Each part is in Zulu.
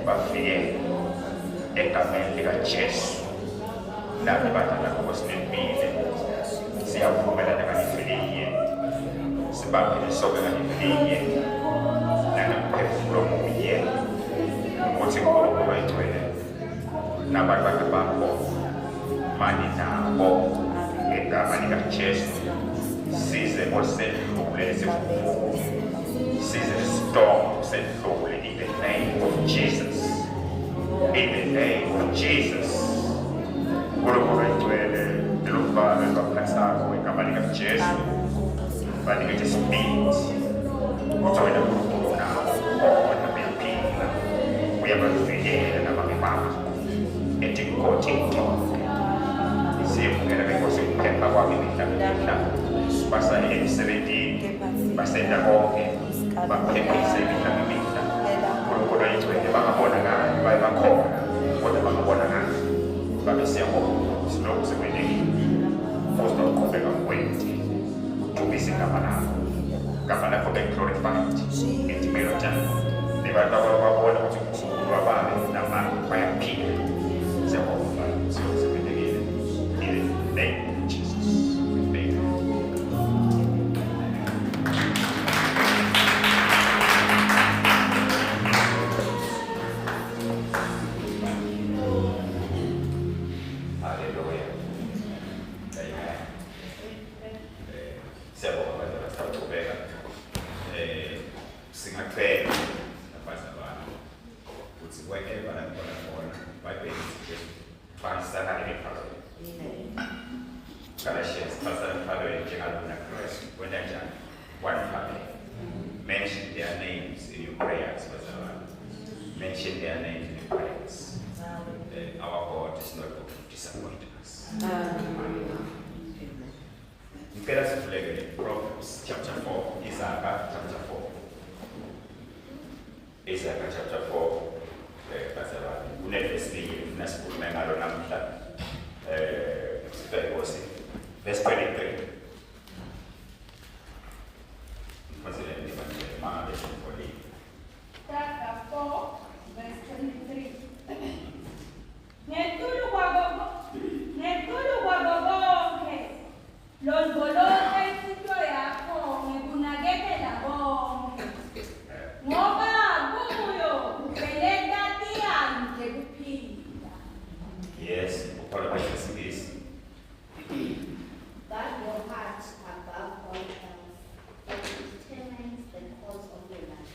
bafike egameni likaJesu. Nami badala ngokwesibili siyavumelana kanifiliye sibambile soke kanifiliye nanamphefumulo munye ukuthi uNkulunkulu ayigcwele nabantu bakho mani nabo ngegama likaJesu. Size ngosedlule lesivuvu, size storm sedlule in the name of Jesus. In the name of Jesus. Unkulunkulu ayigcwele elofana elibaphathako ngegama likaJesu. Banikethe speed ukuthi wena Nkulunkulu nawo khona bephila uyabavikela nabangibaba etinkotinkonke. Siyevukela benkosi ukuphepha kwami imihla basale emsebenzini basenda konke baphephise imihla. Unkulunkulu ayigcwele bangabonakali baye bakhona kodwa bangabonakali babe siyabonga silokhu sekwendekile futhi nokuqhubeka kwethu kudumisa igama lakho. Igama lakho be-glorified ngetimelo takho nebantu ababona ukuthi uNkulunkulu wababe namanje bayaphila. Siyabonga silokhu sekwendekile in the name of Jesus. Amen. Mention their names in your prayers, mention their names in your prayers. Our God is not going to disappoint us. Mpela sifuleke Proverbs chapter 4, Isaiah chapter 4. Isaiah chapter 4, bazalwane. Kuneverse linye nasikhuluma ngalo namhla. Verse 23. Chapter 4, verse 23. Ngetulu kwabo bonke londoloza insito yakho ngekunakekela bonke ngoba kuyo kupeleka tiyanje kuphila. Yes, ukhola kwesingisi. Guard your heart above all else, for it determines the course of your life.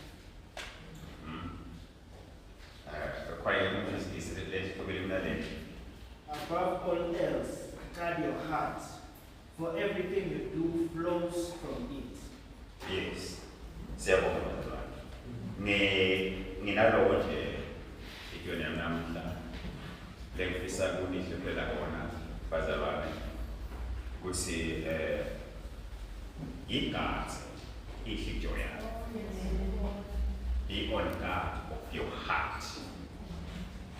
Above all else, guard your heart, for everything you do flows from it. Yes. Siyabonga bazalwane. Nginalowo nje ikuyona namhla lengifisa kunihluphela kona bazalwane ukuthi igazi ihliziyo yakho. Be on guard of your heart.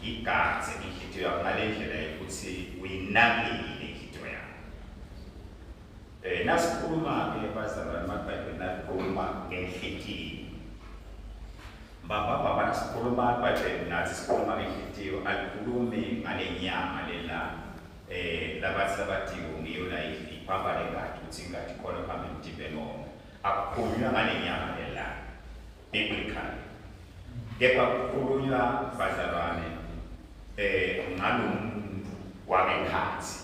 Igazi ihliziyo yakho ngale ndlela yokuthi uyinakile ihliziyo yakho. Nasikhuluma-ke bazalwane maBhayibheli nakhuluma ngenhliziyo. Baba nasikhuluma iBhayibheli nathi sikhuluma ngenhliziyo alikhulumi ngale nyama lela labathi labathiwo ngiyo la iphamba lengathi ukuthi ingathi khona phambi emtimbeni wona. Akukhulunywa ngale nyama lela biblically. Kepha kukhulunywa bazalwane ngalomuntu wangekhathi.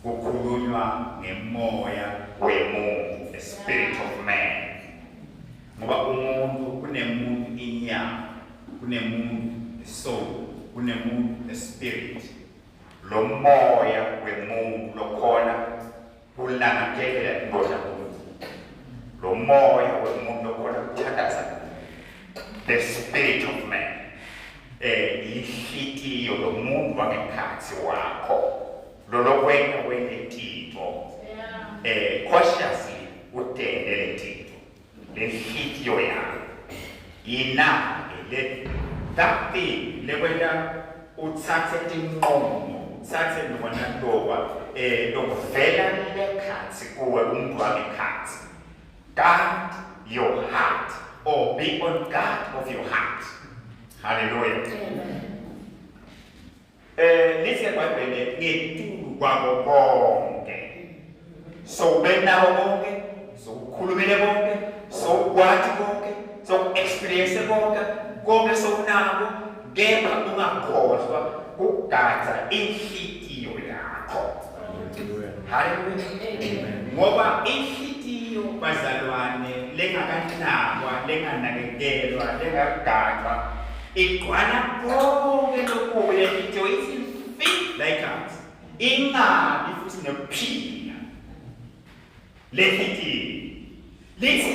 Kukhulunywa ngemoya wemuntu, the spirit of man. Ngoba umuntu kunemuntu inyama, kunemuntu the soul, kunemuntu the spirit. Lo moya wemuntu lokhona kulangathelela indoda yomuntu. Lo moya wemuntu lokhona kuthandaza the spirit of man. Ihliziyo lomuntu wangekhathi wakho. Lolo wena tito. Cautiously utende le tito. Le nhliziyo yakho. Yina that thing le wena utsatse tinqomo, utsatse noma ndoba lokuvela lekhathi kuwe umuntu wangekhathi. Guard your heart or be on guard of your heart. Hallelujah. Lithi eBhayibheli ngetulu kwabo konke. So benawo konke, so ukhulumile konke, so ukwathi konke, so experience konke so unako, kepha ungakhohlwa ukugada inhliziyo yakho. Hallelujah. Ngoba inhliziyo bazalwane lengakanakwa, lenganakekelwa, lengagadwa igcwana konke lokubi lenhliziyo ithi like us. Ingabi futhi nophila. Lenhliziyo lithi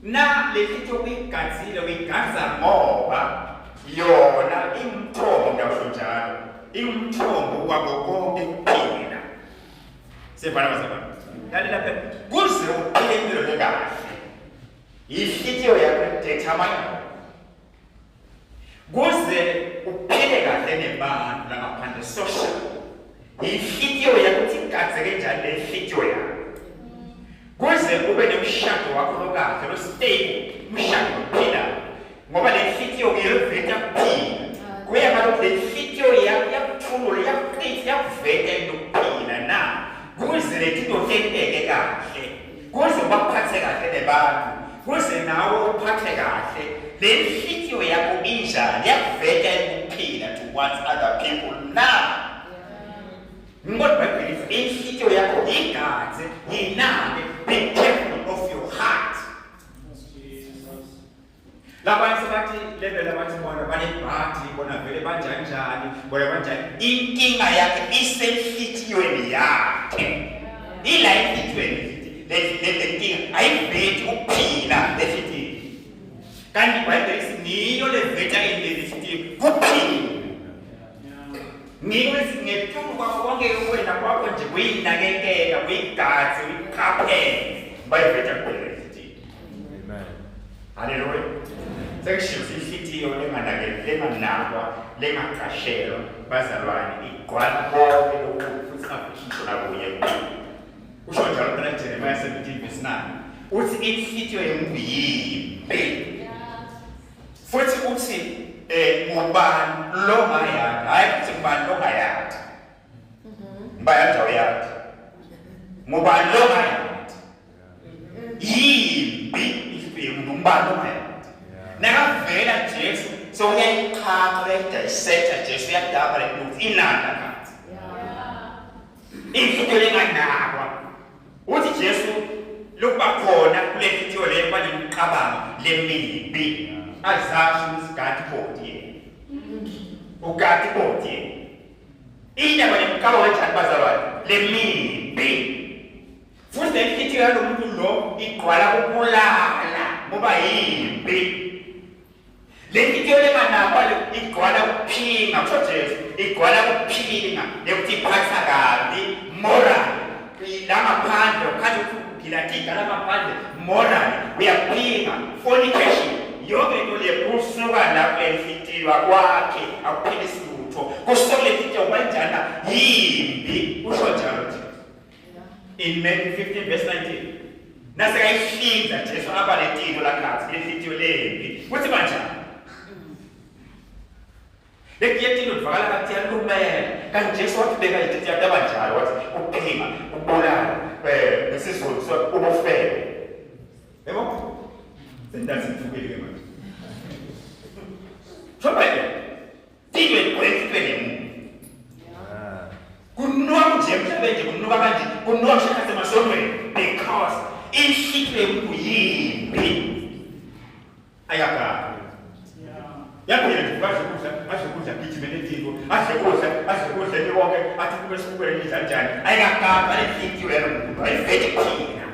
na lenhliziyo uyigadzile uyigadza ngoba yona imthombo ngisho njalo imthombo wabo konke kuphila. Sefana bazalwane. Lalela phela kuze uphile impilo lekahle. Inhliziyo yakho determine. Kuze uphile kahle nebantu langaphandle social. Inhliziyo yakho igadze kanjani lenhliziyo yakho. Kuze ube nomshado wakho lokahle lo stable, umshado ophila. Ngoba lenhliziyo iyeveta kuphila. Kuya ngalokho lenhliziyo yakho yakuthula, yakuqinisa, yakuveta ukuphila na. Kuze letinto zenteke kahle. Kuze bakuphathe kahle nebantu. Kuze nawe uphathe kahle. Lenhliziyo yakho injani yakuveta ukuphila towards other people now. Ngoba iBhayibheli inhliziyo yakho igadze, yinake, be careful of your heart. Labanye bathi level abathi bona banebhathi bona vele banjanjani bona banjani inkinga yakhe isenhliziyweni yakhe ila inhliziyweni lenkinga ayivethi ukuphila lenhliziyo kanti iBhayibheli siniyo leveta inhliziyo kuphila niwe singethuka konke wena kwakho nje kuyinakekela kuyigadze uyikhaphele bayiveta kuphela. Amen. Hallelujah. Sekushiwo inhliziyo lenganakwa lengaqashelwa bazalwane igcwala konke lokhu futhi akukhishwa nakuye. Usho njalo phela Jeremiah 17:9 uthi inhliziyo yomuntu yimpi. Futhi uthi ngubani lo ngayakhe hayi kuthi ngubani lo ngayakhe. Bayanja uyakhe. Ngubani lo ngayakhe. Yimpi inhliziyo ngubani lo ngayakhe. Nakavela Jesu so uyayiqhaqa uyayidissecta Jesu uyadaba ukuthi inanda kathi. Inhliziyo lenganakwa. Uthi Jesu lokuba khona kule nhliziyo leyo banemiqabanga lemibi. Azasho usigadi bodi. Ugadi bodi. Indaba nemqabanga kanjani bazalwane lemibi. Futhi inhliziyo yalomuntu lo igqwala ukubulala ngoba yimbi. Lenhliziyo lenganakwa igcwala ukuphinga kusho Jesu igcwala ukuphinga nekuthi iphatha kabi moral langaphandle ukhathi uphila langaphandle moral uyaphinga fornication yonke into lebusuka lapho enhliziyo kwakhe akuphilisi lutho kusuka lenhliziyo kanjani yimbi usho njalo Jesu in Matthew 15:19 nasekayihlinza Jesu abaletilo lakhathi lenhliziyo lembi kuthi kanjani lekuyetilo livakala kathi yalumela kanti Jesu wathi beka inhliziyo yakhe abanjalo wathi uphima ubulala nesizulu ubufebe yebo sendazi mthukile ke manje sobele tidwe kwetweni kunwa nje msebenzi kunwa kanje kunwa shaka masomwe because inhliziyo yimbi ayaka yaphela nje bazokudla gijimele into azokudla lonke athi kube sikubele njani ayakaka lenhliziyo yalo muntu ayivete kuphila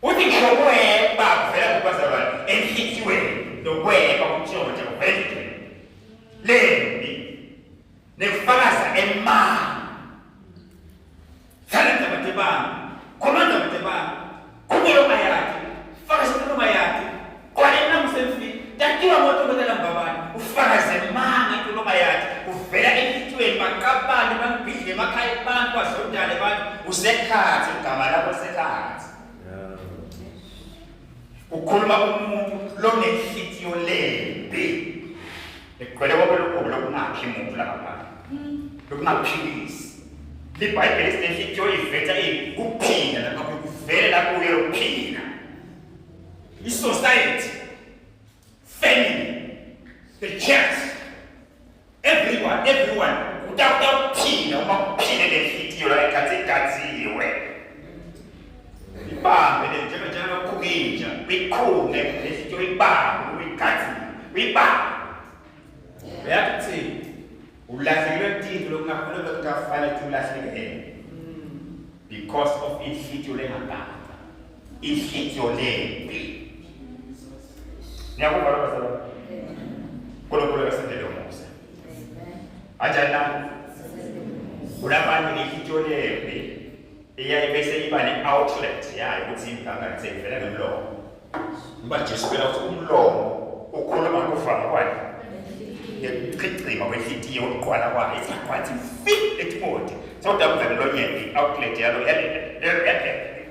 uthi ngokweba kuvela kubazalwane enhliziyweni nokweba kumtshongo nje kuvela lembi nekufakaza emani salenza batebanga komanda batebanga kubelo mayakhe fakaza kubelo mayakhe kwanena musemfi takiwa moto kodela mbabani ufakaze manga kubelo mayakhe uvela enhliziyweni makabani igama lakho sekhansi. Ukhuluma umuntu lonenhlitiyo lembi. Ekwele konke lokho lokungakhi umuntu la ngaphandle. Lokungaphilisi. LiBhayibheli sinenhlitiyo iveta ukuphila lapha kuvela la kuyo ukuphila. I-society, family, the church, everyone, utawuphila uma kuphile lenhlitiyo la ekhatsi-gaziwe. Ibambe le njalo lokukinja, uyikhune lenhlitiyo ibambe, uyibambe. Uyakuthini? Ulahlekelwe tinto lokungafanele ukuthi ulahlekele. Because of inhlitiyo lengaganga. Inhlitiyo lembi. Ngiyakuva lokho sababu. Nkulunkulu akasendele umusa. Ajana. Kulabanye inhlitiyo lembi. Iyaye bese iba ne-outlet yayo ukuthi inganga isevela ngemlomo. Ngoba Jesu phela uthi umlomo ukhuluma ngokuvama kwakhe. Ngicicima kwenhlitiyo uqwala kwayo isikhathi fit etimoti. Sawudabula nelonyeni outlet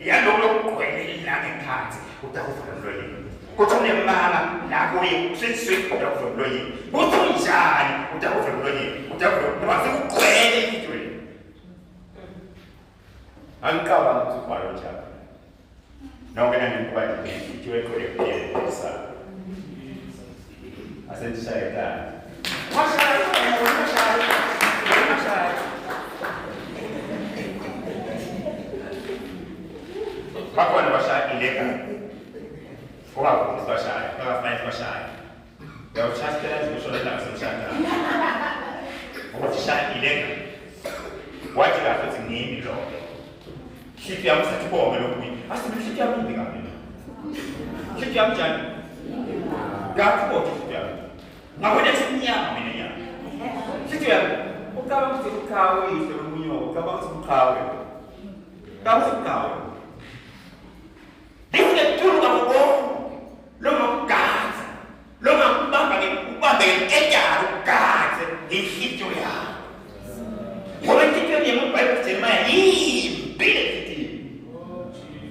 yalo lokugwele la ngekhathi utakuvala emlonyeni. Kuthi unemama la kuye siswe utakuvala emlonyeni. Kuthi unjani utakuvala emlonyeni. Utakuvala ukugwele inhlitiyo. Angicabanga ukuthi ubhalo njalo. Nonke nanimkwazi inhlitiyo ekhona esa. Asendishaye ekhaya. Bakhona bashaya illegal. Ungakhosi bashaya, bakafanele bashaya. Uyawushaya izibushola la semshada. Ukuthi shaya illegal. Wathi kahle ukuthi ngimi lo. Hlithi yami sathi bonke lokhu. Asibe hlithi yami imbi kabi. Hlithi yami njani? Ngathi bonke hlithi yami. Ngabona isinyama mina nyama. Hlithi yami ucabanga ukuthi ukhawe ihle lomunyo, ucabanga ukuthi ukhawe. Ucabanga ukuthi ukhawe. Difletulu ngabo lo ngogaza. Lo ngambamba ngibambe ngekejara ugaze inhlitiyo yakho. Ngoba inhlitiyo yeMbhayibheli Jeremiah yimbi.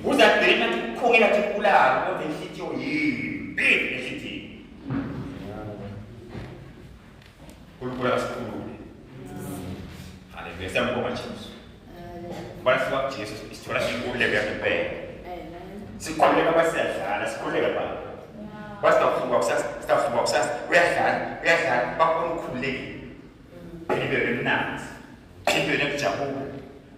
Uzadrina kukhongela tikulala kodwa inhlitiyo yimbi inhlitiyo. Kulukula asikhulule. Haleluya. Siyambonga Jesu. Basi wa Jesu isithola sikhulule kuyakubheka. Sikhululeka basiyadlala, sikhululeka baba. Wasitafuka kusasa, uyadlala, bakubona ukhululekile. Philippe remnant. Philippe nekujabula.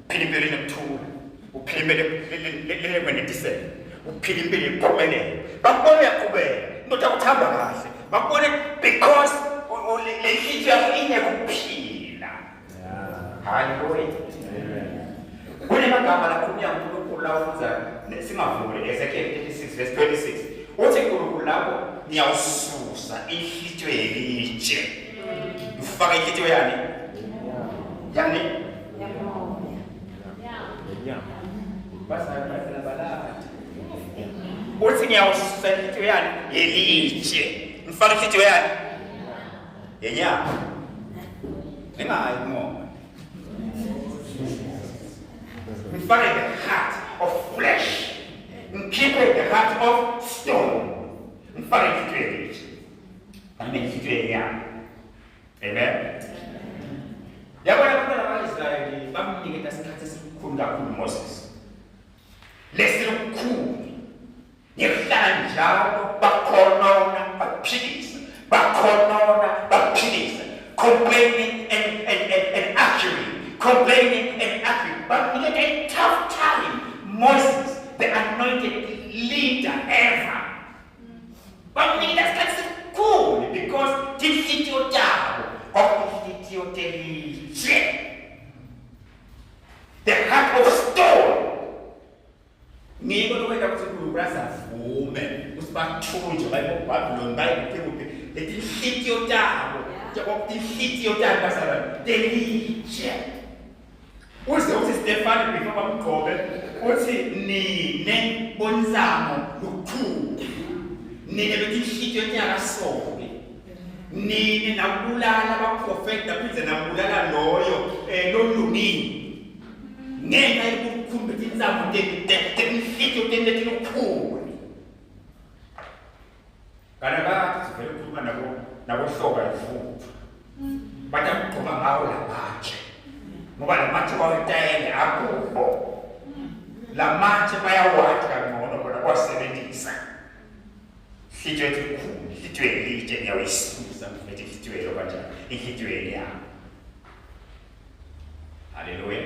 Philippe nekuthula. Uphilippe kwenedisela. Uphilippe nephumelele. Bakubona uyaqhubeka. Indoda ukuthamba kahle. Bakubona because lenhlitiyo yakho inekuphila. Haleluya. Kunemagama lakhulunywa uNkulunkulu lafunza singavuli Ezekiel 36 verse 26. Uthi uNkulunkulu lapho ngiyawususa inhlitiyo yelitshe. Ufaka inhlitiyo yani? Yani? Basa balala. Uthi ngiyawususa inhlitiyo yani? Yelitshe. Ufaka inhlitiyo yani? Yenyama. Ningayi mo. Ufake the heart of flesh. Keep the heart of stone. Ufake inhlitiyo yelitshe. Ame inhlitiyo yenyama. Amen. Yabona abantwana bakaIsrayeli bamnikeza isikhathi esikhulu kakhulu Moses. Lesilukhulu. Ngehlala njalo bakhonona baphikisa. Complaining and arguing. But we get a tough time. Moses, the anointed leader ever. But we get that's cool because this is your job. The heart of stone. Ngiko lokwenda ukuthi ubrasa vume usibathunje bayiBabylon bayikuphekupe letinhlitiyo tabo njengokutinhlitiyo tabo basala delije. Uze uthi Stefan before bamgqobe uthi nine bonzamo lukhulu. Nine betinhlitiyo takasoke. Nine nabulala abaprofeti naphinze nabulala loyo lolungini. Ngenxa yokuthi ukukhuluma inzamo tenifito tenetilukhulu. Kana bathi sivele ukukhuluma nabohlobo yifuthu. Bathi ugqoka ngawo lamathe. Ngoba lamathe wawetayele akukho. Lamathe bayawathi kangcono bona kwasebenzisa. Hlitwe elikhulu, hlitwe elitshe ngiyawisusa mfethu hlitwe lo kanjani? Ihlitwe yakho. Hallelujah.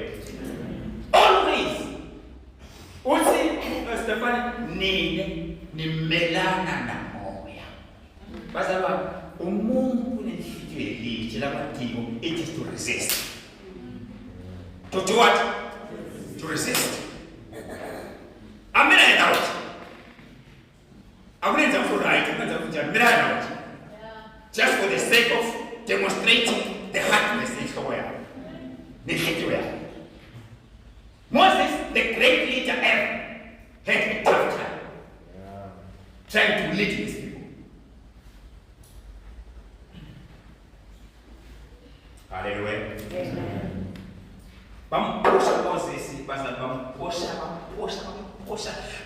Always. Uthi Stefan nini nimelana namoya. Bazalwa umuntu nenhlityo elitshe lamadiko it is to resist. To do what? To resist. Amina yena uthi. Akulenza for right, akulenza kunjani? Mina yena uthi. Just for the sake of demonstrating the hardness enhloko yakho. Moses, the great leader ever, had a tough time trying to lead his people. Hallelujah. Bamphusha Moses,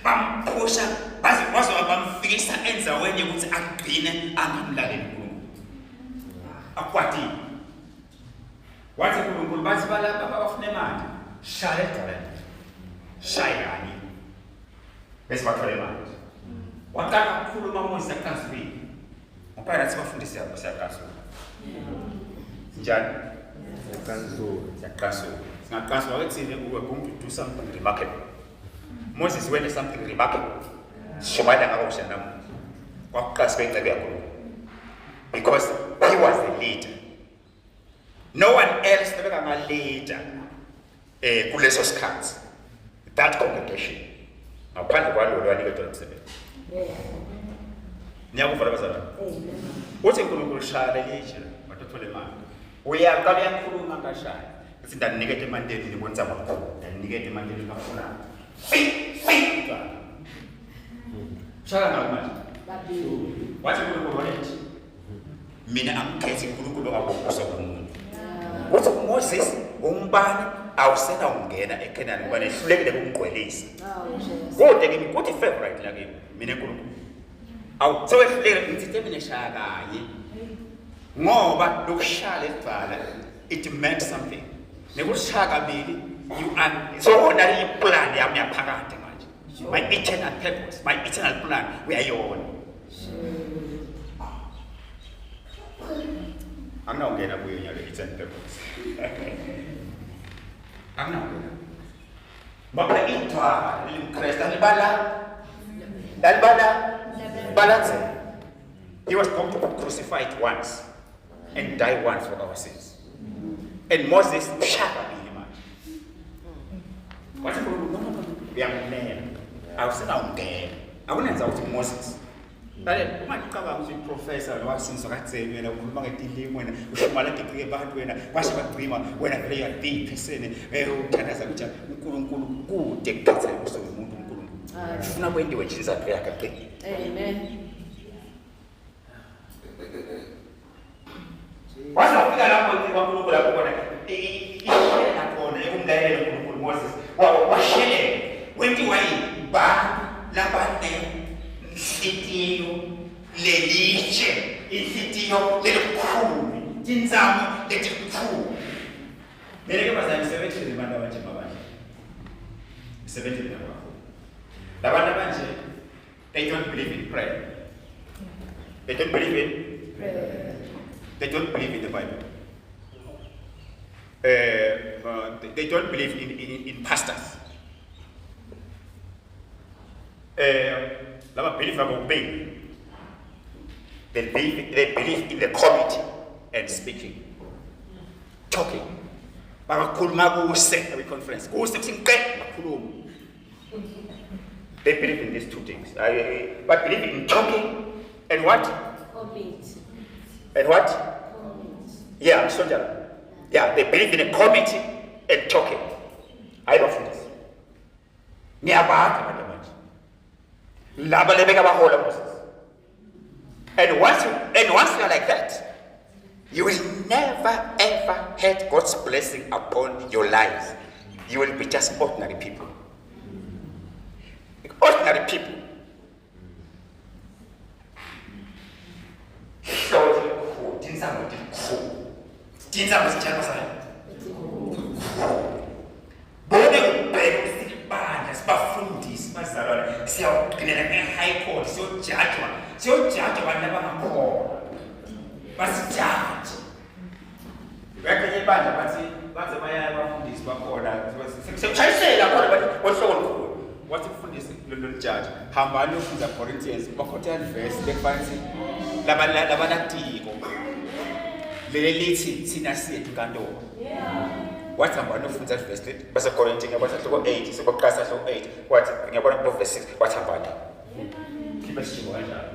bamphusha, baze bamfikisa enzaweni yokuthi agcine angamlaleli uNkulunkulu. Akwatini. Wathi uNkulunkulu bathi balapha bafuna imali. Shaya eGalani. Shayani. Bese bathola imali. Waqala ukukhuluma Moses akansubile. Ngoba nathi bafundisi yabo siyaqasula. Njani? Siyaqasula. Singaqasula ukuthi we're going to do something remarkable. Moses went something remarkable. Shobada akawusha namuntu. Waqasula incebe yakho. Because he was the leader. No one else never got leader kuleso sikhathi. That congregation. Ngaphandle kwalo waniketwa umsebenzi. Niyakuvala bazalwane. Uthi uNkulunkulu shaya lelitshe bathothole imali. Uyaqala yakhuluma ngashaya. Sithi ndanikete imandeni nibonisa kakhulu. Ndanikete imandeni kafuna. Shaya ngamanje. Wathi uNkulunkulu wathi mina amkhethi uNkulunkulu akabusa kumuntu. Uthi Moses umbani awusena ungena eKenani ngoba nehlulekile ukumgqwelisa. Kodwa ke ukuthi favorite la kimi mina eNkulunkulu. Awutsehluleke ngithi mina eshaya kanye. Ngoba lokushaya ebhala it meant something. Nekushaya kabili you are so ordinary plan yami yaphakade manje. My eternal purpose, my eternal plan uyayona. Angawungena kuyo nyalo eternal purpose. Angawungena. Baba itwa limkresta balance. He was going to be crucified once and die once for our sins. And Moses shaka him. What young man? I was not there. I wouldn't out to Moses. But uma ngicabanga ukuthi professor lo wasinzo katseni wena ukhuluma ngetilimo wena ushumala degree abantu wena washe bagcima wena vele ya deep person uthandaza ukuthi uNkulunkulu kude kuphethe uso umuntu uNkulunkulu ufuna kwendiwe nje izathu yakhe aqinile. Amen. Wasafika lapho uNkulunkulu lapho khona ikhona khona ekumlayela uNkulunkulu Moses washelele wendiwa ba labane inhlitiyo lelitshe inhlitiyo lelikhulu tinzamo letikhulu meleke bazali sebenzile abantu abanje mabanje sebenzile nabo labantu abanje they don't believe in prayer, they don't believe in prayer, they don't believe in the Bible, they don't believe in pastors. Lama believe about obeying. They believe in the committee and speaking, talking. Every conference. They believe in these two things. But believe in talking and what? Committee. And what? Committee. Yeah, soldier. Yeah, they believe in a committee and talking. I don't think this. And once you are like that, you will never ever have God's blessing upon your lives. you will be just ordinary people. Ordinary people. So, sibafundisi bazalwane siyawugcinela nge-high court siyojajwa abantu abangakhona basijaje bekhenye ibandla baze baya abafundisi bakhona sekushayisela khona bathi wohlobo olukhulu wathi umfundisi lolujaji hambani uyofunda Corinthians bakhothela verse bekufanele labanatiko leli lithi thina siyethu kantoko wathi hambani uyofunda verse base Corinthians wathi hloko 8 sokuqasa hloko 8 wathi ngiyabona ku verse 6 wathi hambani khibe sijho kanjalo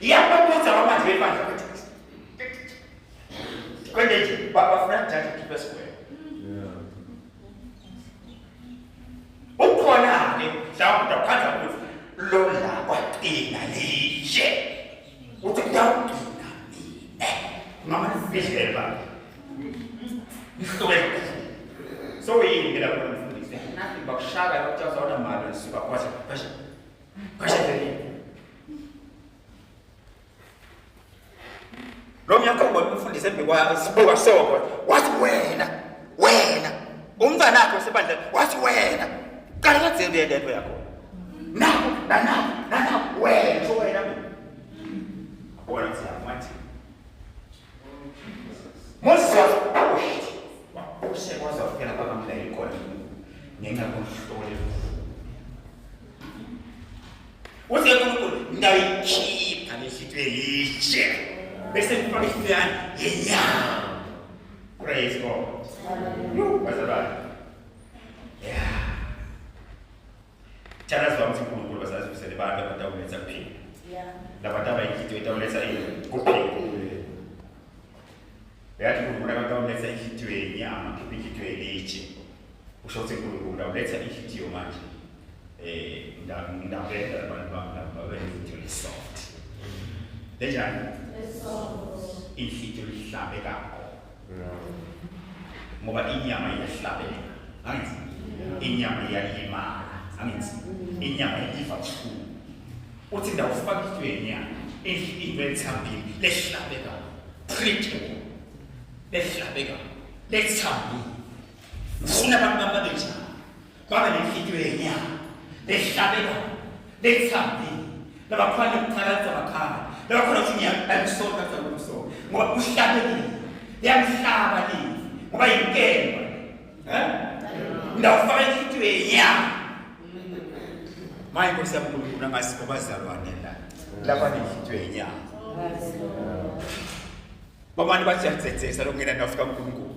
iyabaphetha abamanje bebandla bathi kwenje bafuna jaji khibe square ukhona-ke mhlawumbe udakhanza ukuthi lola kwaqina lishe uthi kuyawugcina mine mama nifihlela nihluke so yini ke lapho mfundisi nathi bakushaka bakutshazwa wona mali lisuka kwasha lo myakho ngomfundisi embekwa sibuka soko wathi wena umntwana wakho sebandla wathi wena kala kadziye lento yakho na wena bona siyamwathi Moses waphushe kwazofika bakamlayeli khona ngenxa komhloli uthi uNkulunkulu ndayikhipha lesitwe lishe bese ngifaka isiyani yenyama praise God bazalwane yeah Chana zwa mthi uNkulunkulu basazibisele abantu abadawuletha kuphila. Labantu abayinhlithiyo etawuletha kuphila. Beyathi uNkulunkulu akadawuletha inhlithiyo yenyama, khipha inhlithiyo yelitshe. Usho ukuthi uNkulunkulu udawuletha inhlithiyo manje. Ngidawuletha abantu babe inhlithiyo soft. Lenjani? Inhlithiyo lihlabekako. Ngoba inyama iyahlabeka. Angithi inyama iyalimala. Angithi inyama ifa kakhulu uthi ndawufaka isitweni into ethambile lehlabeka critical lehlabeka lethambile ufuna abantu ababeja babe nenhlithiyo yenyama lehlabeka lethambile labakhona ukuqalaza abakhaya labakhona ukuthi ngiyamsoka kakhulu ngoba uhlabekile yamhlaba lini ngoba yinkemba ndawufaka inhlithiyo yenyama Manje Nkosi yami uNkulunkulu angasipho bazalwane la lapha nenhlithiyo yenyama babantu bathi yatsetsesa lokungena nafika uNkulunkulu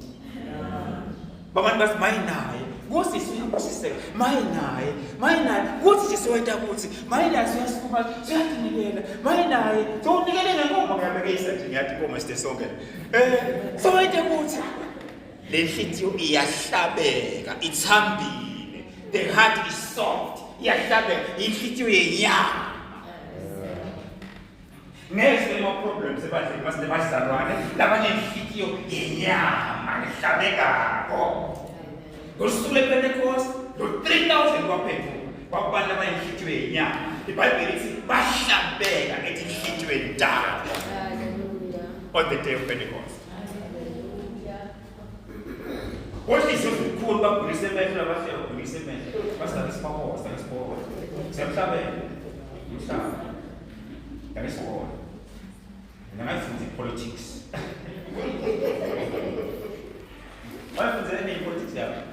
babantu bathi mayinaye ngosisi mayinaye kuthi nje siwenta ukuthi mayinaye siyasukuma siyadinikela mayinaye sokunikele ngenkomo ngiyabekisa nje ngiyathi inkomo sithe sonke sokwenta ukuthi le nhlithiyo iyahlabeka ithambile the heart is soft yahlabeka inhlithiyo yenyama ngeke no problems ebandleni masile bazalwane labanye inhlithiyo yenyama ihlabekako ngosule Pentecost lo 3000 waphethu kwabantu abayinhlithiyo yenyama iBhayibheli lithi bahlabeka ethi inhlithiyo endala on the day of Pentecost What is it cool about Gulise Mehla? What's your Gulise Mehla? What's that? Power. That is power. That is power. And I think politics. What is any politics there?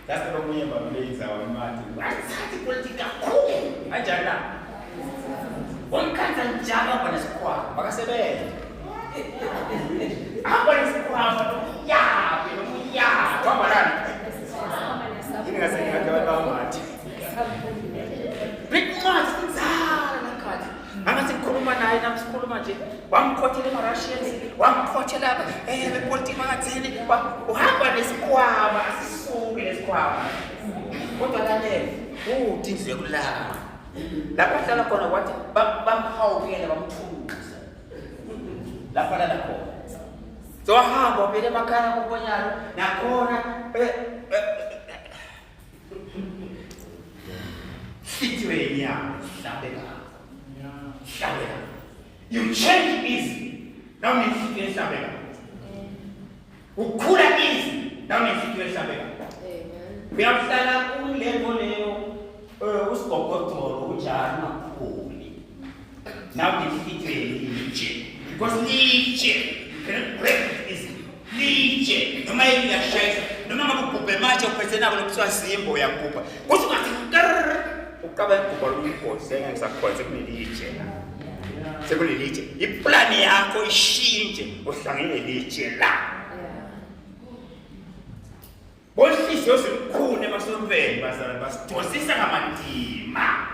That's the wrong way about playing our matter. What's that politics? Cool. I jana. One can't jump up on a squad. What I said. Apa ni sekolah ya, apa mana? Ini nggak saya jawab amat. Bigmas zara nakati. Anga sekolah mana? Nama sekolah macam. Wam kote le Malaysian, wam kote le politik macam ni. Apa ni sekolah? Masuk ni sekolah. Kota lain. Tinggi sekolah. Dapat dalam kona wat, bam hau ni dalam tu. Lapada nak ko. So So wahamba wabheke emakhaya kumbonyalo nakhona sithiwe inyama hlabeka. You change easy. Now nesithiwe hlabeka. Ukhula easy. Now nesithiwe hlabeka. Uyahlala kulevo leyo usigogotolo unjani kakhulu. Now nesithiwe litshe. Because litshe break is litshe. Noma iyashayisa. Noma ngakubhubhe manje uphethe nabo lokuthiwa simbo uyagubha. Kuthi ngathi ukaba igubha lokukhose ngisakhonze kunelitshe. Sekunelitshe. Iplan yakho ishintshe uhlangene litshe la. Bonhliziyo zimkhune emasompeni bazalwane basidosisa ngamadima.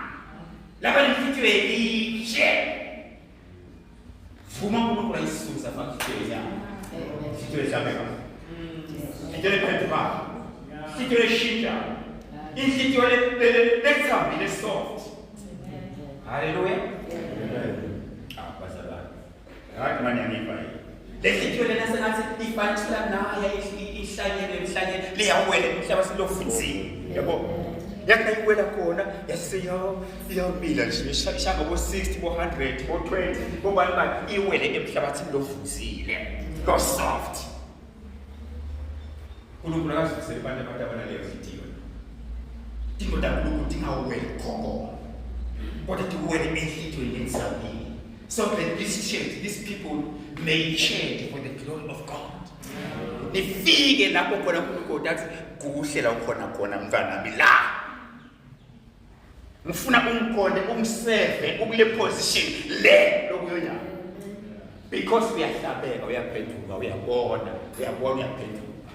Lapha nifithiwe litshe. Vuma uNkulunkulu ayisusa fakuthiwe ya. Sithiwe hlabeka. Sithiwe phethuka. Sithiwe shintsha. Inhliziyo lethambile soft. Hallelujah. Bazalwane. Hayi manje ngiyifa. Lesithiwe lena sengathi ifantsula naye ihlanyele liyawela umhlaba silofunzini. Yabo. Yakuyiwela khona yasiyamila nje ishaka bo 60 bo 100 bo 20 bo bani iwele emhlabathini lovuzile lo soft. uNkulunkulu akazisele abantu abanaleyo video. Dingoda uNkulunkulu dingawela khoko. Kodwa diwele enhlitweni yensabini. So that this change, these people may change for the glory of God. Nifike lapho khona uNkulunkulu athi kuhlela khona mfana nami la. Ngifuna umkhonde umseve ukule position le lokuyonya. Because uyahlabeka uyaphenduka uyabona uyaphenduka.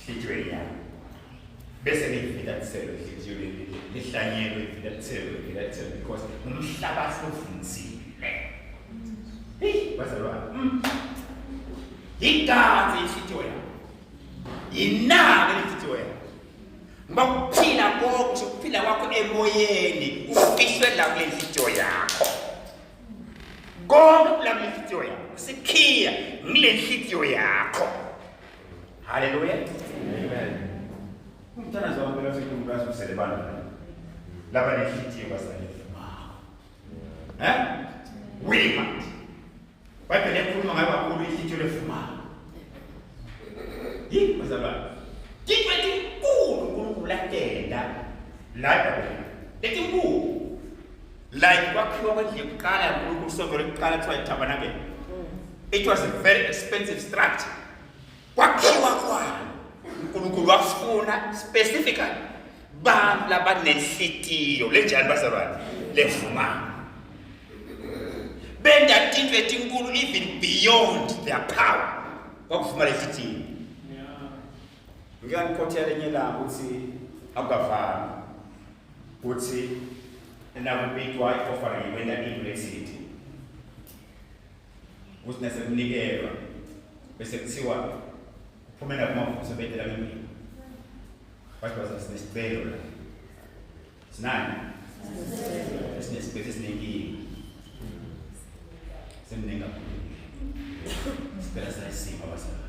Sithiwe ya. Bese ngifika tselo sithiwe lihlanyelwe ngifika tselo because umhlaba sifunzile. Bazalwane. Igazi isithiwe ya. Inaka isithiwe ya. Ngokuphila konke ukuphila kwakho emoyeni ufihlwe la kule nhliziyo yakho. Konke la kule nhliziyo yakho sikhiya ngile nhliziyo yakho. Hallelujah. Amen. Umntana zonke lasikhuluma usele bana. Lapha nhliziyo basayifuma. Wima. Bible ekhuluma ngayo kakhulu nhliziyo lefuma. Bazalwane. Kikweti uNkulunkulu latenda la lethi nkulu like kwakhiwa kwendlu yokuqala uNkulunkulu usongela ukuqala kuthiwa iTabernacle. It was a very expensive structure. Kwakhiwa kwayo uNkulunkulu wasifuna specifically bantu labanenhlitiyo lenjani bazalwane lefuma. Benda tintwe enkulu even beyond their power. Kwakufuma lenhlitiyo. Ngiyakhothela lenye la ukuthi akavana ukuthi nakubitwa offering wena university ukuthi nasebunikelwa bese kuthiwa kuphumela kumafutha bedela ngemini bathi sinesibelo la sinani sinesibelo esinenkingi semnenga sibela sayisima basala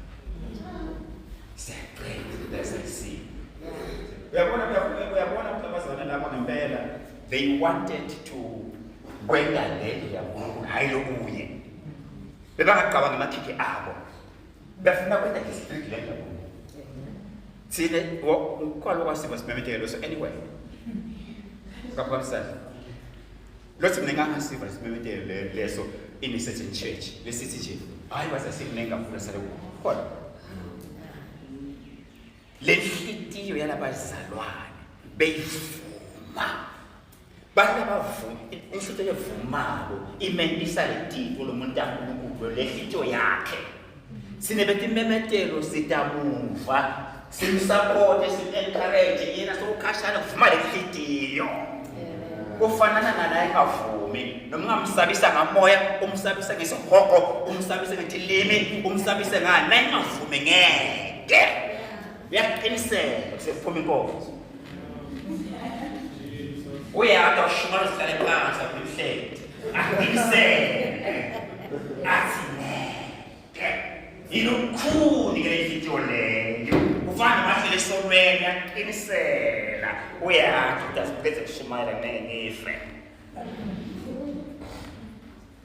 they wanted to kwenda leli yakuNkulunkulu hayi lokuye. Bebangaqabanga amakhikhe abo. Bafuna kwenda ngespirit lento. Sine ukholo kwasiba simemethelo so anyway. Ngaphamsana. Lothi mina ngangasiva simemethelo leso in a certain church. Lesithi nje hayi basasikunenga ngafuna sale khona. Lenhlitiyo yalabazalwane beyivuma. Bana bavuma inhlitiyo yevumalo imendisa letiko lomuntu kaNkulunkulu lenhlitiyo yakhe. Sinebethi memetelo sitamuva simsupport sim-encourage yena sokukhashana kuvuma lenhlitiyo. Kufanana nalaye ngavumi noma ngamsabisa ngamoya umsabisa ngesihoko umsabisa ngetilimi umsabisa ngani naye ngavumi ngeke. Uyaqiniseka kusephuma inkomo. Uyakade ushumana sihlale phansi aphihlele. Aqiniseke. Athi ngeke. ilukhuni ke inhlitiyo leyo ufana mahlele esonweni yaqinisela uyathi udazibeze kushumayela ngife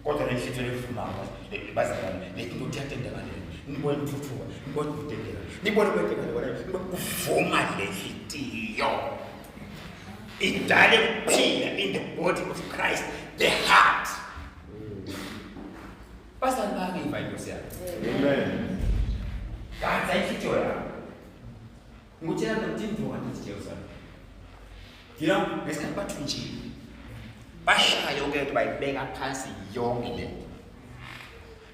kodwa inhlitiyo lefumayo bazalwane lethi uthatha indaba leyo nibone ukuthuthuka nibone ukudedela nibone kwenteka kuvuma le inhlitiyo idale ukuphila in the body of Christ the heart bazalwane bangiva inkosi yami amen kanti inhlitiyo yakho ngutshela ukuthi indvoka nesijewu sami yina ngesikhathi bathunjile bashaya ukuthi bayibeka phansi yonke le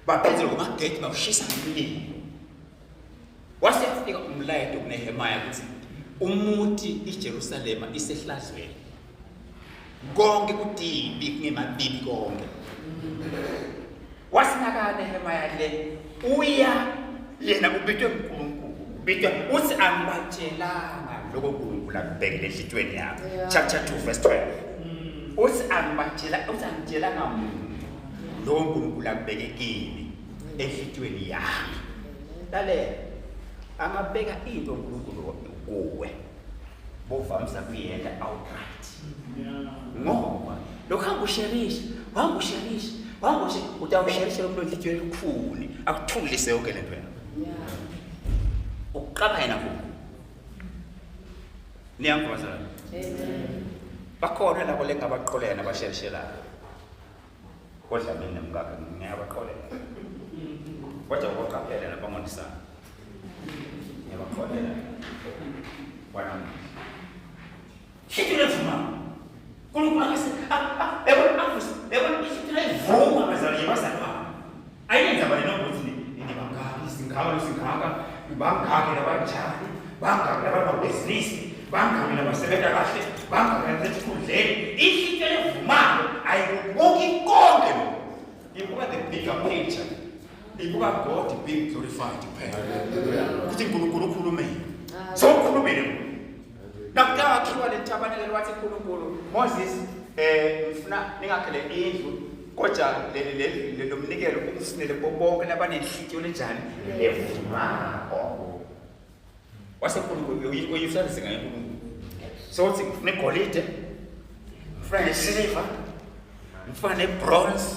baphezulu kumageti bawushisa ngomlilo wase yafika umlayelo kuNehemaya ukuthi umuthi iJerusalema isehlazweni konke kudimbi kungemabili konke wasinaka Nehemaya le uya yena ubithwe uNkulunkulu ubithwe uthi angibatshelanga lokho uNkulunkulu akubhekele enhlitweni yakho chapter 2 verse 12 uthi angitshelanga lo uNkulunkulu akubeke kimi enhlitweni yakho lalela angabeka into uNkulunkulu kuwe bovamisa kuyenza outright ngoba lokho angusherisha utawusherisha umuntu enhlitweni elikhulu akuthulise yonke lento yakho ukuqaba yena kubo niyangibazana bakhona labo lengabaqolena basherishelayo kodwa mina mngaka ngiyabaqolela kodwa ukuqaphela nabangonisana ngiyabaqolela bwana shitule fuma kuNkulunkulu akase vuma bazali bazalwa ayenza bale nokuthi ni bangaki singaka bangaki nabanjani bangaki nabantu bangaki nabasebenza kahle bangaki nasekhundleni ihlito levumayo ayikubuki konke ibuka the bigger picture ibuka God being glorified kuphela ukuthi uNkulunkulu ukhulume so ukhulumile nakuthiwa akhiwa le tabernacle wathi uNkulunkulu Moses ngifuna ningakhele indlu kodwa le lomnikelo ukusinele bonke labanenhlitiyo lenjani levumayo wasenkulunkulu uyifundisa ngayo uNkulunkulu so uthi ngifuna igolide ngifuna nesilver ngifuna nebronze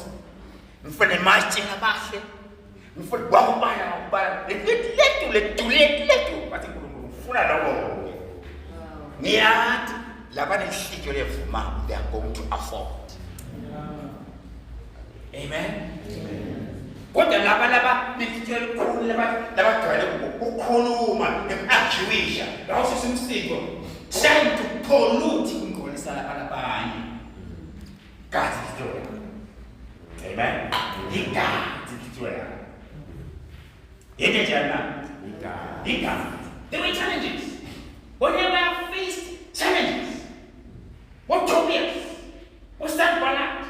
ngifuna nematshe amahle ngifuna kwakubala lethu bathi uNkulunkulu ufuna lokho niyathi labanenhlitiyo levumayo they are going to afford amen kodwa laba nithithe likhulu labagcwele ukukhuluma ekuajuisha lawo sisimsiko trying to pollute ingcolisa labanye God's story amen God's story yena jana God there were challenges whenever I faced challenges what Tobias what's that Balak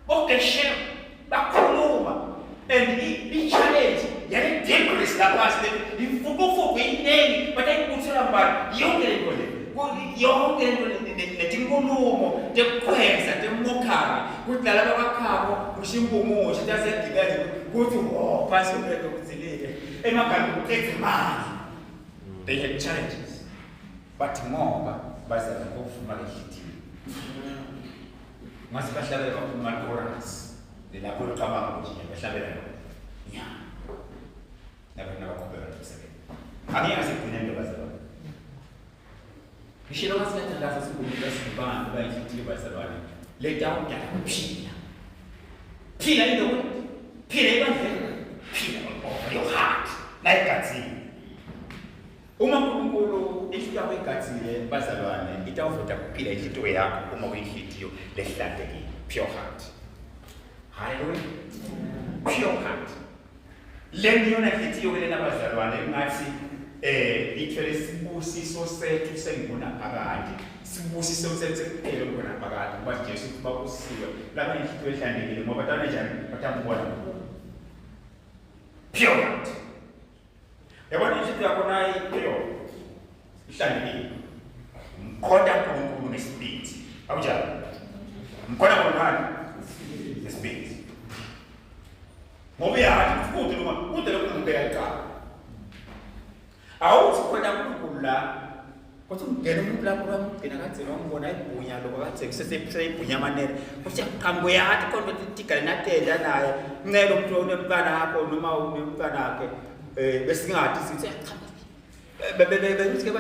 what Geshem bakhuluma and the challenge yale decrease la past ifukufuku inengi batayikuthela mbali yonke netinkulumo tekukhweza temokhabi kuthi lalaba bakhabo kushimpumushi tasegibeze kuthi phasi kwento kuzilile emagama kulethe imali they had challenges but ngoba bazama ukuvuma lehlitiwe ngase bahlabela kumakorasi lapho ucabanga ukuthi bahlabela nya nabantu abaqhubeka nomsebenzi angeke asigcine into bazalwane ngishilo ngasenza lapho sikubona sibanga bayifitile bazalwane leta ukudala kuphila phila into phila ibandlela phila over your heart like gatsini uma uNkulunkulu ehlitwa kwegatsile bazalwane itawuvota kuphila inhlitiyo yakho uma uyinhlitiyo lehlantekile pure heart hallelujah pure heart lengiyona inhlitiyo kelena bazalwane ngathi ithwele sibusiso sethu sengibona phakathi sibusiso sethu sekuphela khona phakathi ngoba Jesu kuba kusiwe laba inhlitiyo ehlantekile ngoba tana njani bathambona pure heart yabona inhlitiyo yakho nayi pure ihlantekile mkhonda uNkulunkulu nesibindi awujalo mkhonda ngani nesibindi ngoba yathi futhi noma kude lokho ngibeka eqala awuthi khona uNkulunkulu la kodwa ungena umuntu lapho bamgcina kanzima ngibona ibhunya lokho kade kusesebhunya amanene ukuthi aqhambo yathi konke itigala natenda naye ncela umuntu onemntwana wakho noma unemntwana wakhe besingathi sithi aqhambo bengithi ke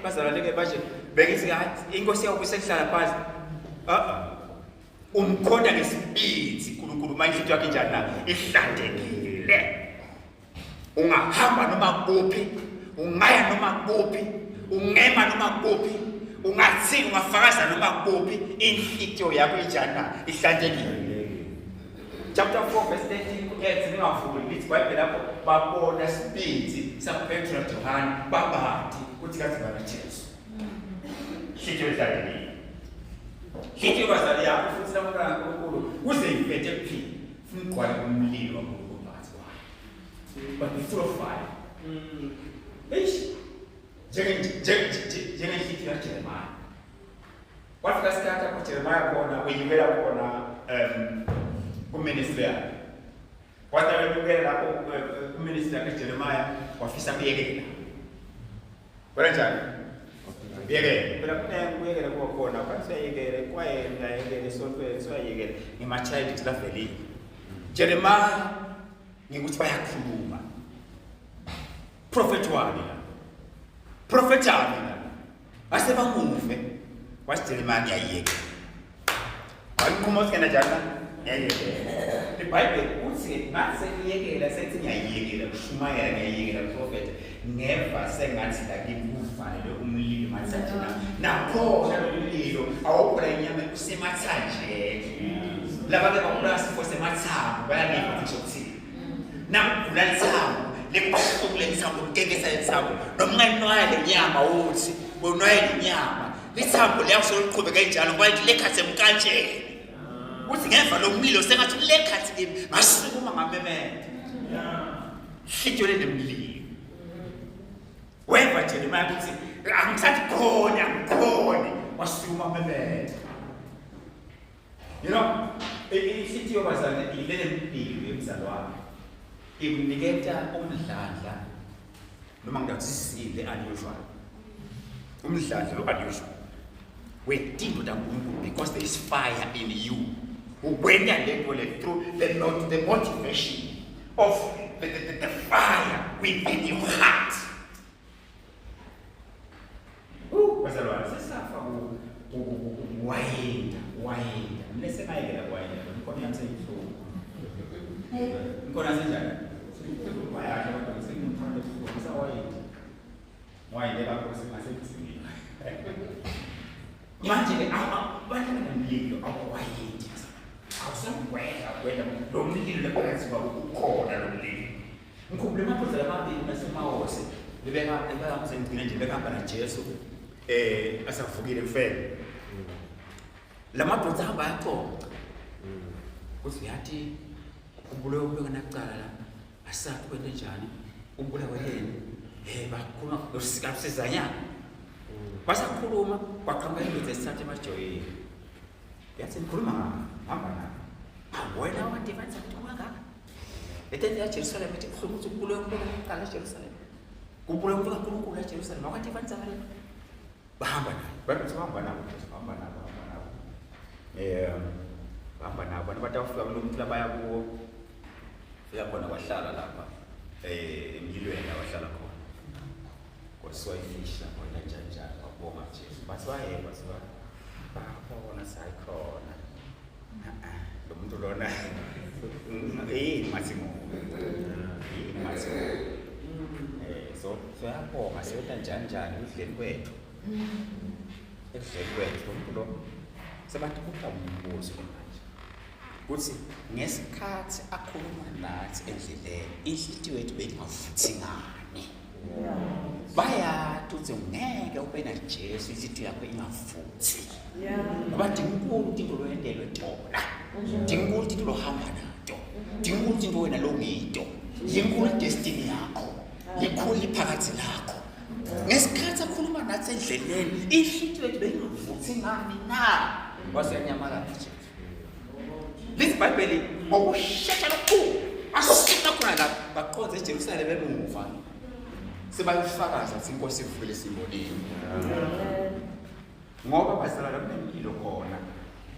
bazalwane ke manje bengithi inkosi yakho isehlala phansi umkhonda ngesibindi uNkulunkulu manje into yakhe njani na ihlantekile ungahamba noma kuphi ungaya noma kuphi ungema noma kuphi ungathi ungafakaza noma kuphi inhlityo yakho njani na ihlantekile chapter 4 verse 13 ethi ningavuli lithi Bible lapho babona sibindi saPetro noJohane babathi kuthi kathi bana Jesu inhlityo ihlantekile Hiki bazali yakho futhi lamukana kaNkulunkulu kuze iphethe kuphila funa igcwale umlilo kaNkulunkulu phakathi kwayo but full of fire njengenhlityo kaJeremiah wafika isikhathi apho Jeremiah khona wenyukela khona kuministry yakhe wathi wenyukela lapho kuministry yakhe Jeremiah wafisa kuyekela kanjani Yeke, phela kuyekela khona basiyekele kwayena yekele software siyekele ngimachild laveli. Jeremiah ngikuthi bayakhuluma. Prophet wami la. Prophet wami la. Asebamuve. Wathi Jeremiah ngiyayekela. Wayiqhuma usikena njani? Ngiyayekela. The Bible uthi ngathi ngiyekela sethi ngiyayekela kushumayela ngiyayekela prophet. Never sengathi la ngikufanele umlilo mathathina nakhona lo mlilo awukhona inyama usemathanjeni laba ke bakulasi for semathambo bayangena ukuthi ukuthini nakugula lithambo lekuhlukule lithambo ukekesa lithambo nomnqenqwaya lenyama uthi bonwaya lenyama lithambo liyasoliqhubeka kanjalo kwathi lekhathe emkanjeni uthi ngemva lo mlilo sengathi lekhathe kimi ngasukuma ngamemede hlijole nemlilo Wemba Jeremiah kuthi angisathi khona wasuma mebede. You know, inhlithiyo bazana ilele impilo emzalwane. Ikuniketa umdlandla noma ngidathi sisile unusual. Umdlandla lo unusual. Wedingo daNkulunkulu because there is fire in you. When you let through the motivation of the fire within your heart. Bazalwane sesafa wayenda mlesemayekela wayenda ngikho ngiyathemba ngikho nasenjani bayakhe abantu sengimthanda ukufundisa wayenda lapho singasekuthini manje ke abantu abanemlilo awayenda awusangwela lo mlilo lephakathi kwabo ukhona lo mlilo ngikhumbule amaphuzela amabili nasemawose bebeka msengigcina nje bekahamba naJesu asavukile mfele lamadoda ahamba yaxoxa kuthi uyathi ubulewe ubeka nacala la asathi kwento njani ubulawe yini bakhuluma ngosikapsizanyana basakhuluma kwaqhamuka indoda esithathe emajoyini yathi nikhuluma hamba na wena wadivanisa ukuthi ungaka etende yaJerusalem ethi kuhluma ukuthi ubulewe ubeka nacala eJerusalem kubulewe ubeka kaNkulunkulu eJerusalem wadivanisa ngale bahamba nabo bahamba nabo batafika kulomuntu labaya kuwo fika khona kwahlala lapha emlilweni abahlala khona kwasiwa ifish lapho njanja babonga Jesu basiwayeba babona sayikhona lo muntu lona mathimo so siyabonga siyota njani udleni kwethu ekudleni kwethu umuntu lo sebathi kuba umbuzo manje kuthi ngesikhathi akhuluma nathi endleleni inhlitiyo yethu beyingavuthi ngani bayathi uthi ngeke ube na Jesu inhlitiyo yakho ingavuthi ngoba dinkulu into loyendelwe tona dinkulu into lohamba nato dinkulu into wena lo ngito yinkulu destiny yakho likhulu iphakathi lakho ngesikhathi akhuluma nathi endleleni inhlitiyo yethu beyingavuthi ngani na wasenyamala nje lizibhayibheli ngokushesha kakhulu ashesha khona la baqonze eJerusalem emuva sebayifakaza ukuthi inkosi ivukile simolini ngoba basalala kunemlilo khona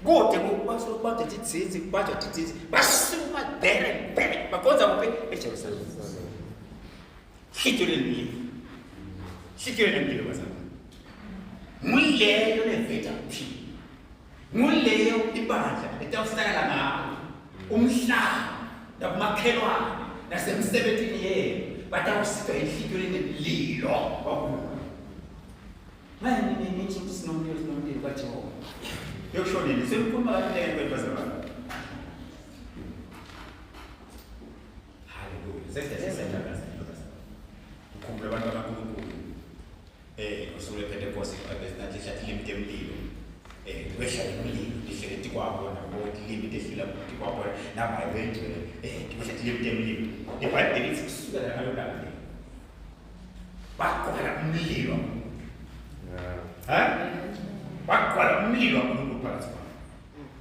kude kubasokubanjwa titsitsi kubanjwa titsitsi basukuma there baqonza kuphi eJerusalem hlityo lemlilo bazalwane nguleyo leveta phi nguleyo ibandla etawusakala ngayo umhlaba nakumakhelwane nasemsebenzini yenu batawusitwa ihlityo lemlilo manje nithi ukuthi sinomlilo kaJehova yokushonele sekukhuluma kahle kwethu bazalwane haleluya sesiyasenzakaza ukhumbula abantu bakaNkulunkulu usuku lePentecost abesinathi shathi limite emlilo kwehla umlilo lihleleti kwabo nabo limite ehlila ukuthi kwabo nabayibethu kwehla limite emlilo iBhayibheli lithi kusuka la ngalo labo baqala umlilo baqala umlilo uNkulunkulu phakathi kwabo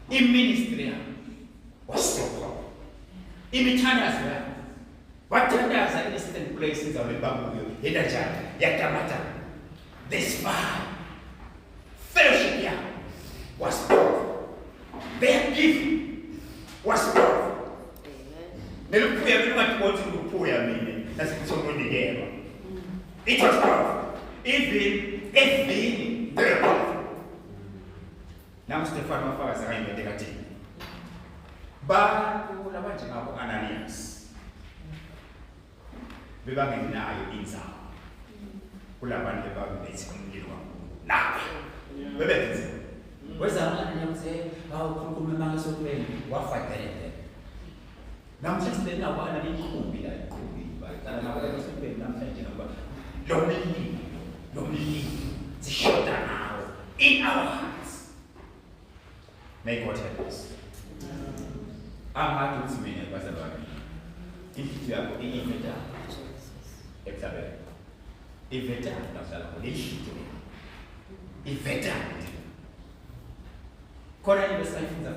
iministry yabo wasoka imithandazo yabo bathandaza in certain places awulebakuyo yena njalo yakamata this fire fellowship yabo was powerful. Their gift was powerful. Neluphuya kunathi bonke ukuphuya mina nasikuthomonikelwa. It was powerful. Even they were powerful. Now Stefan mafakazi akayibethe kathini. Bantu labanjengabo Ananias bebangenayo inzalo. Kulabantu bebabethi umlilo kakhulu. Napa. Bebethi wezamana nyamse awukhuluma mangasokwena wafadelele namhla sibena bana likhumbi la iqhubi bayitana nabona sibena namhlanje ngoba lo mlilo sishoda nawo in our hearts. May God help us. Amathi uthi mina bazalwane inhliziyo yakho iyiveta emhlabeni iveta nahlala ngelihliziyo iveta khona into esiyifunza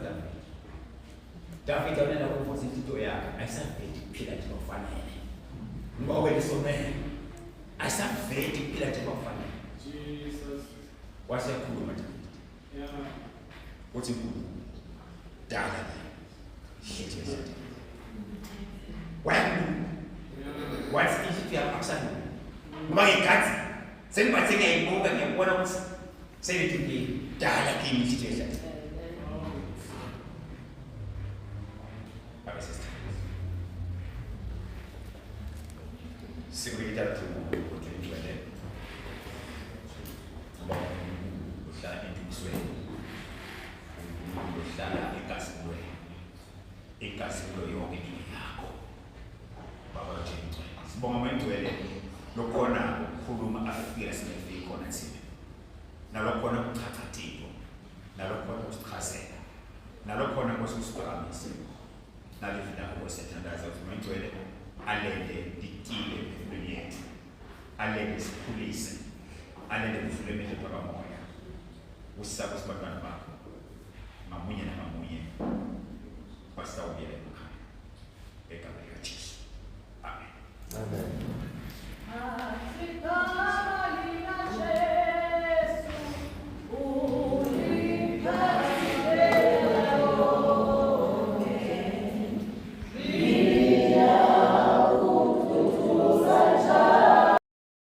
David awunena ukuvuza into yakhe ayisavedi kuphila nje ngofanele ngoba wayesomene ayisavedi kuphila nje ngofanele Jesus wasekhuluma David uthi dala shit what's easy to action ngoba ngikathi sengibathe ngiyayibonga ngiyabona ukuthi selithi dala kimi situation seguridad tu porque duele uhlala entubisweni uhlala egazini yonke impilo yakho baba Jesu sibonga mangcwele lokhona ukukhuluma afika sinefika khona thina nalokhona ukuchachathilo nalokhona ukusichazela nalokhona kusiphakamisa nalifuna ukwesethandaza ukuthi mangcwele alele ditile empilweni yethu alele sikhulise alele kuvulemele bakamoya usaba sibantwana bakho mamunye namamunye basawubiyela ekhaya egameni likaJesu amen.